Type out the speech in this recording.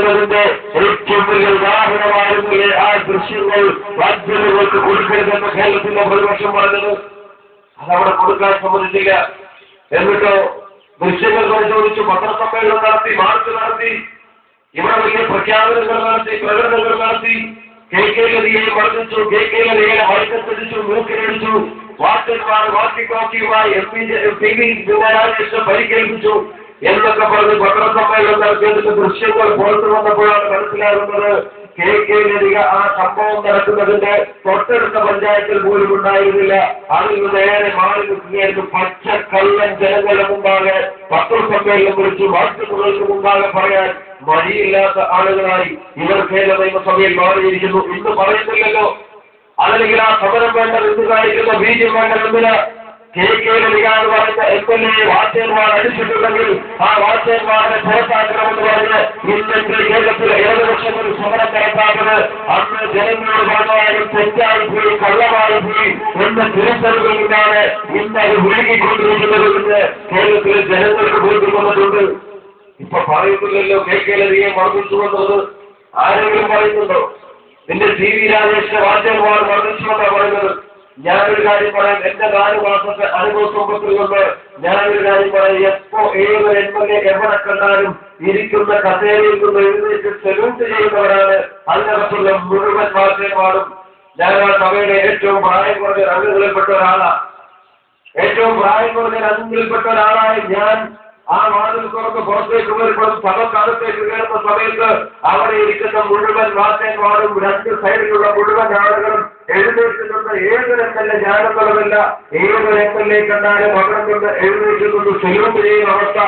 എന്നതിന്റെ ഏറ്റവും വലിയ ഉദാഹരണമായിരുന്നില്ലേ ആ ദൃശ്യങ്ങൾ വാഗ്ദാനങ്ങൾക്ക് കൊടുക്കരുതെന്ന് കേരളത്തിന്റെ പ്രതിപക്ഷം പറഞ്ഞത്? അതവിടെ കൊടുക്കാൻ സമ്മതിച്ചില്ല. എന്നിട്ടോ ദൃശ്യങ്ങൾ പരിശോധിച്ചു, പത്രസമ്മേളനം നടത്തി, മാർച്ച് നടത്തി, ഇവിടെ വലിയ പ്രഖ്യാപനങ്ങൾ നടത്തി, പ്രകടനങ്ങൾ നടത്തി, KK-ലതിയെ മർദ്ദിച്ചു, KK-ലതിയെ വഴക്കത്തിടിച്ചു, മൂക്കിലടിച്ചു, വാച്ചന്മാർ വാക്കിക്കോക്കിയുമായി TV രാജേഷ് പരിക്കേൽപ്പിച്ചു എന്നൊക്കെ പറഞ്ഞ് പത്രസമ്മേളനം നടത്തിയതിന്റെ ദൃശ്യങ്ങൾ പുറത്തു വന്നപ്പോഴാണ് മനസ്സിലാകുന്നത് KK-ലതിക ആ സംഭവം നടക്കുന്നതിന്റെ തൊട്ടടുത്ത പഞ്ചായത്തിൽ പോലും ഉണ്ടായിരുന്നില്ല. അതിൽ നേരെ മാറി നിൽക്കുകയായിരുന്നു. പച്ചക്കള്ളൻ ജനങ്ങളുടെ മുമ്പാകെ പത്രസമ്മേളനം വിളിച്ചു മാധ്യമങ്ങൾക്ക് മുമ്പാകെ പറയാൻ മടിയില്ലാത്ത ആളുകളായി ഇവർ കേരള നിയമസഭയിൽ മാറിയിരിക്കുന്നു. ഇന്ന് പറയുന്നില്ലല്ലോ. അല്ലെങ്കിൽ ആ സമരം വേണ്ട എന്ന് കാണിക്കുന്ന ബീജം വേണ്ട എന്തിന്? KK-ലതിക എന്ന് പറയുന്ന MLA വാച്ചന്മാർ അടിച്ചിട്ടുണ്ടെങ്കിൽ ആ വാച്ചന്മാരെ പുറത്താക്കണമെന്ന് പറഞ്ഞ് ഇന്നെങ്കിൽ കേരളത്തിലെ ഇടതുപക്ഷങ്ങൾ സമരം നടത്താത്തത് അന്ന് ജനങ്ങളോട് പറഞ്ഞാലും തെറ്റായി പോയി, കള്ളമായി പോയി എന്ന തിരിച്ചറിവുകളിലാണ് ഇന്ന് അത് വിഴുകിക്കൊണ്ടിരിക്കുന്നതെന്ന് കേരളത്തിലെ ജനങ്ങൾക്ക് ബോധ്യം വന്നിട്ടുണ്ട്. ഇപ്പൊ പറയുന്നില്ലല്ലോ KK-ലതിയെ മർദ്ദിച്ചു എന്നത്. ആരെങ്കിലും പറയുന്നുണ്ടോ? നിന്റെ TV രാജേഷിന്റെ വാച്ചന്മാർ മർദ്ദിച്ചുവെന്നാണ് പറയുന്നത്. ഞാനൊരു കാര്യം പറയാം, എന്റെ 4 മാസത്തെ അനുഭവ സമ്പത്തിൽ കൊണ്ട് ഞാനൊരു കാര്യം പറയാം. എപ്പോ ഏതൊരു MLA എവിടെ കണ്ടാലും ഇരിക്കുന്ന കസേരയിൽ നിന്ന് എഴുന്നേറ്റ് സെലൂട്ട് ചെയ്യുന്നവരാണ് അതിനകത്തുള്ള മുഴുവൻ വാച്ചന്മാരും. ഞാൻ ആ സഭയുടെ ഏറ്റവും പ്രായം കുറഞ്ഞ അംഗങ്ങളിൽപ്പെട്ട ഒരാളാണ്. ഏറ്റവും പ്രായം കുറഞ്ഞ അംഗങ്ങളിൽപ്പെട്ട ഒരാളായി ഞാൻ ആ വാതിൽ തുറന്ന് പുറത്തേക്ക് വരുമ്പോൾ സഭക്കകത്തേക്ക് കയറുന്ന സമയത്ത് അവിടെ ഇരിക്കുന്ന മുഴുവൻ വാച്ചന്മാരും 2 സൈഡിലുള്ള മുഴുവൻ ആളുകളും എഴുന്നേറ്റ് നിന്ന് ഏതൊരു MLA ഞാനെന്നുള്ളതല്ല, ഏതൊരു MLA കണ്ടാലും അവിടെ നിന്ന് എഴുന്നേറ്റ് നിന്ന് സെലൂട്ട് ചെയ്യുന്ന അവസ്ഥ